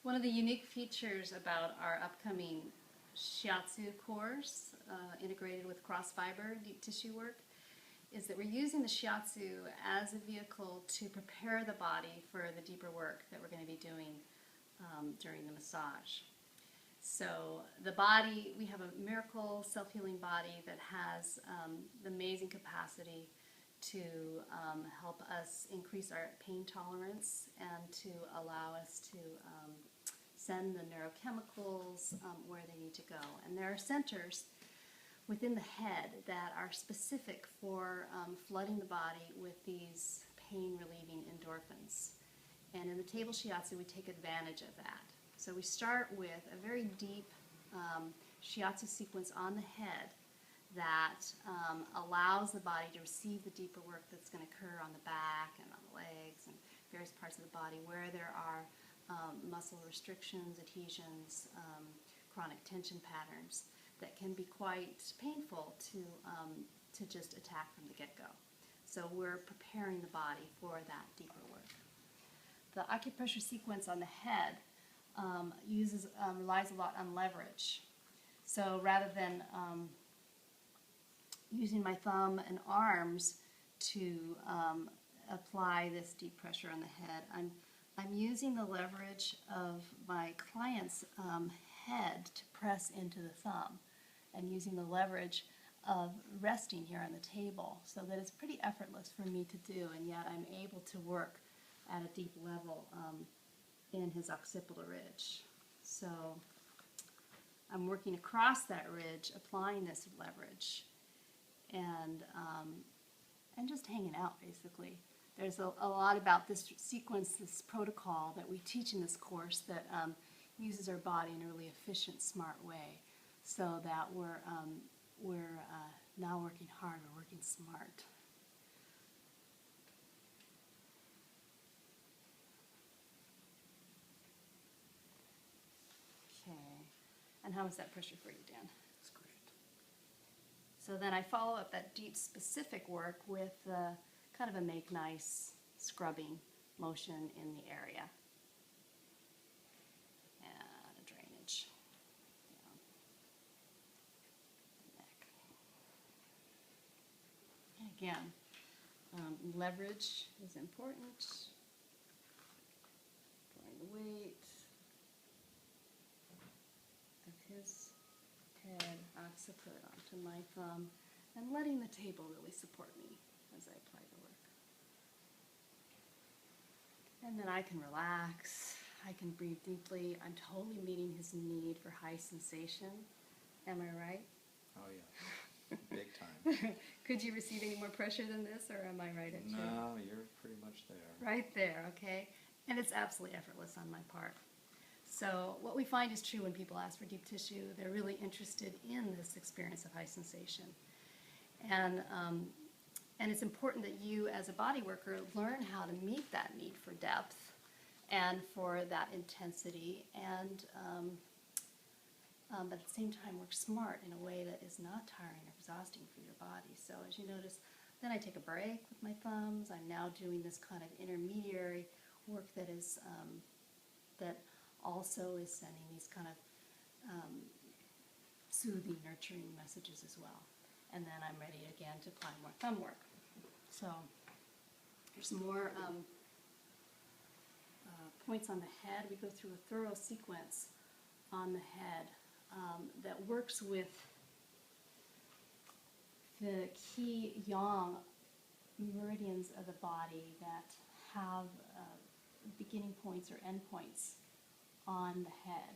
One of the unique features about our upcoming Shiatsu course, integrated with cross-fiber deep tissue work, is that we're using the Shiatsu as a vehicle to prepare the body for the deeper work that we're going to be doing during the massage. So the body, we have a miracle self-healing body that has the amazing capacity to help us increase our pain tolerance and to allow us to send the neurochemicals where they need to go. And there are centers within the head that are specific for flooding the body with these pain-relieving endorphins. And in the table shiatsu, we take advantage of that. So we start with a very deep shiatsu sequence on the head that allows the body to receive the deeper work that's going to occur on the back and on the legs and various parts of the body where there are muscle restrictions, adhesions, chronic tension patterns that can be quite painful to just attack from the get-go. So we're preparing the body for that deeper work. The acupressure sequence on the head relies a lot on leverage. So rather than using my thumb and arms to apply this deep pressure on the head, I'm using the leverage of my client's head to press into the thumb, and using the leverage of resting here on the table, so that it's pretty effortless for me to do, and yet I'm able to work at a deep level in his occipital ridge. So I'm working across that ridge, applying this leverage, and just hanging out, basically. There's a lot about this sequence, this protocol that we teach in this course that uses our body in a really efficient, smart way, so that we're not working hard, we're working smart. Okay, and how is that pressure for you, Dan? That's great. So then I follow up that deep specific work with kind of a make nice scrubbing motion in the area. And a drainage down the neck. And again, leverage is important. Drawing the weight of his head occiput onto my thumb and letting the table really support me as I apply the work. And then I can relax, I can breathe deeply. I'm totally meeting his need for high sensation. Am I right? Oh yeah, big time. Could you receive any more pressure than this, or am I right at you? No, you're pretty much there. Right there, okay? And it's absolutely effortless on my part. So what we find is true when people ask for deep tissue. They're really interested in this experience of high sensation. And it's important that you, as a body worker, learn how to meet that need for depth and for that intensity, and but at the same time work smart in a way that is not tiring or exhausting for your body. So as you notice, then I take a break with my thumbs. I'm now doing this kind of intermediary work that is that also is sending these kind of soothing, nurturing messages as well. And then I'm ready again to apply more thumb work. So there's more points on the head. We go through a thorough sequence on the head that works with the key yang meridians of the body that have beginning points or end points on the head.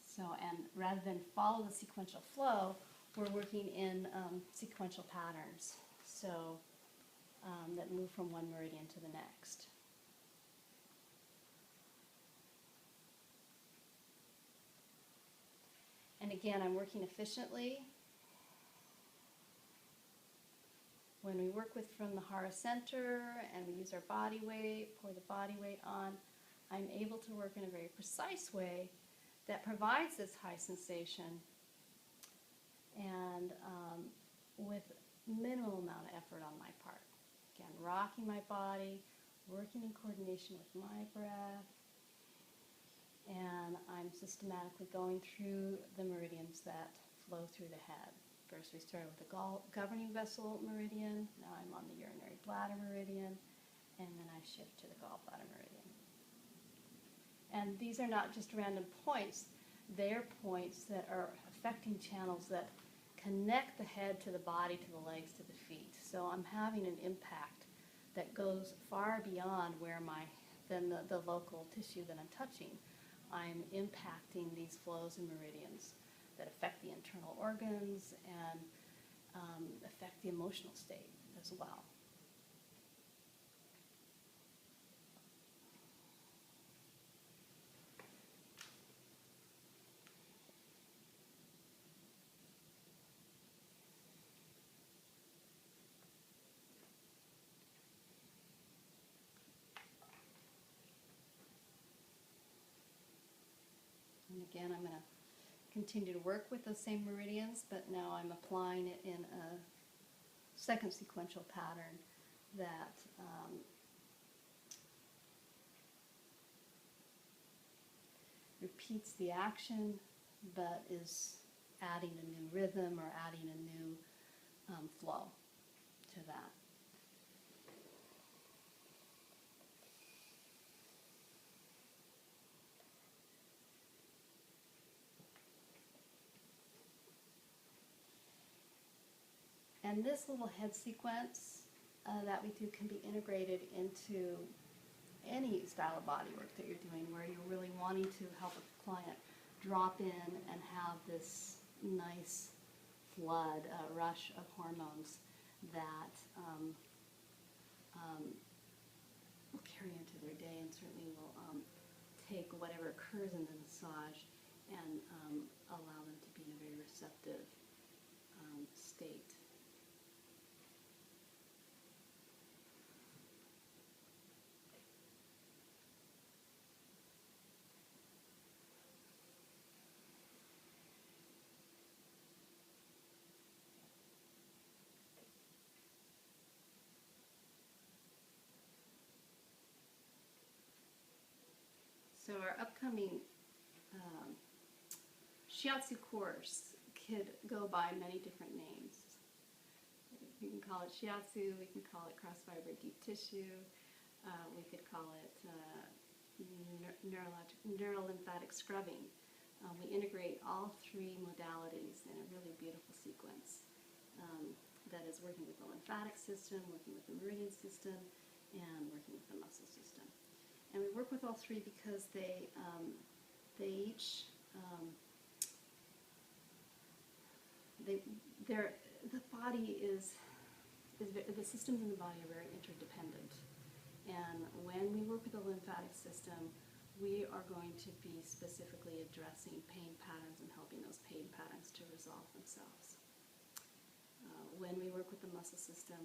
So, and rather than follow the sequential flow, we're working in sequential patterns, so that move from one meridian to the next. And again, I'm working efficiently. When we work with from the Hara center and we use our body weight, pour the body weight on, I'm able to work in a very precise way that provides this high sensation and with minimal amount of effort on my part. Again, rocking my body, working in coordination with my breath, and I'm systematically going through the meridians that flow through the head. First we started with the governing vessel meridian, now I'm on the urinary bladder meridian, and then I shift to the gallbladder meridian. And these are not just random points, they're points that are affecting channels that connect the head to the body, to the legs, to the feet. So I'm having an impact that goes far beyond where the local tissue that I'm touching. I'm impacting these flows and meridians that affect the internal organs and affect the emotional state as well. And again, I'm going to continue to work with those same meridians, but now I'm applying it in a second sequential pattern that repeats the action, but is adding a new rhythm or adding a new flow to that. And this little head sequence that we do can be integrated into any style of body work that you're doing where you're really wanting to help a client drop in and have this nice flood, rush of hormones that will carry into their day and certainly will take whatever occurs in the massage and allow them to be in a very receptive state. So our upcoming Shiatsu course could go by many different names. We can call it Shiatsu, we can call it cross-fiber deep tissue, we could call it neurolymphatic scrubbing. We integrate all three modalities in a really beautiful sequence that is working with the lymphatic system, working with the meridian system, and working with the muscle system. And we work with all three because they each, the body the systems in the body are very interdependent. And when we work with the lymphatic system, we are going to be specifically addressing pain patterns and helping those pain patterns to resolve themselves. When we work with the muscle system,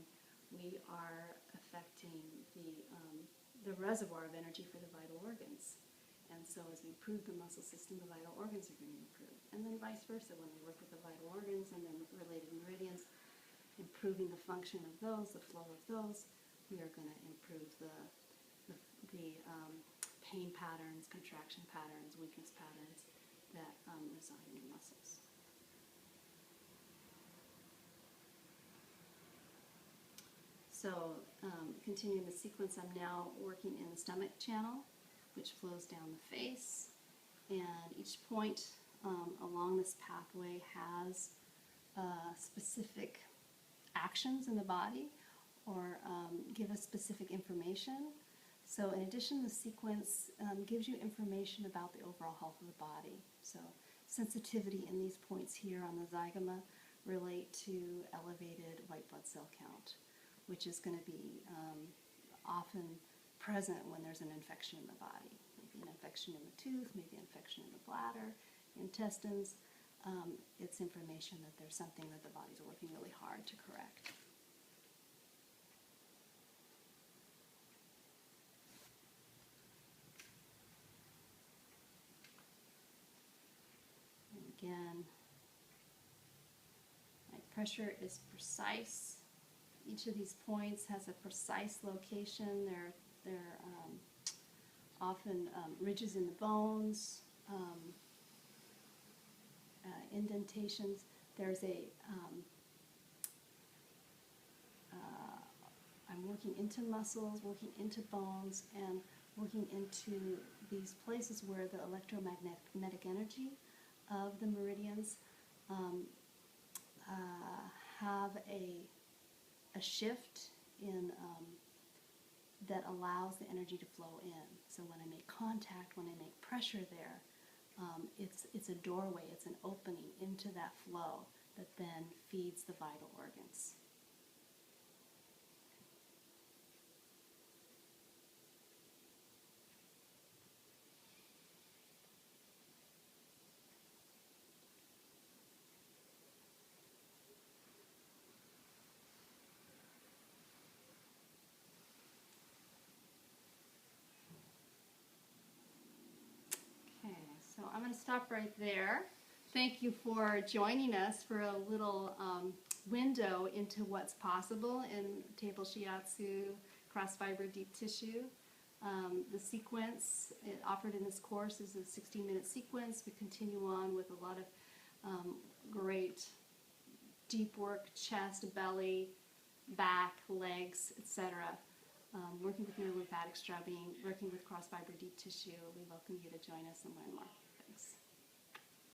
we are affecting the reservoir of energy for the vital organs. And so as we improve the muscle system, the vital organs are going to improve. And then vice versa, when we work with the vital organs and then related meridians, improving the function of those, the flow of those, we are going to improve the pain patterns, contraction patterns, weakness patterns that reside in the muscles. So continuing the sequence, I'm now working in the stomach channel, which flows down the face, and each point along this pathway has specific actions in the body or give us specific information. So in addition, the sequence gives you information about the overall health of the body. So sensitivity in these points here on the zygoma relate to elevated white blood cell count, which is going to be often present when there's an infection in the body. Maybe an infection in the tooth, maybe an infection in the bladder, intestines. It's information that there's something that the body's working really hard to correct. And again, my pressure is precise. Each of these points has a precise location. They're They're often ridges in the bones, indentations. There's I'm working into muscles, working into bones, and working into these places where the electromagnetic energy of the meridians have a shift in that allows the energy to flow in. So when I make contact, when I make pressure there, it's a doorway, it's an opening into that flow that then feeds the vital organs. Okay, so I'm going to stop right there. Thank you for joining us for a little window into what's possible in table shiatsu, cross-fiber deep tissue. The sequence offered in this course is a 16-minute sequence. We continue on with a lot of great deep work, chest, belly, back, legs, etc. Working with neurolymphatic scrubbing, working with cross-fiber deep tissue. We welcome you to join us and learn more.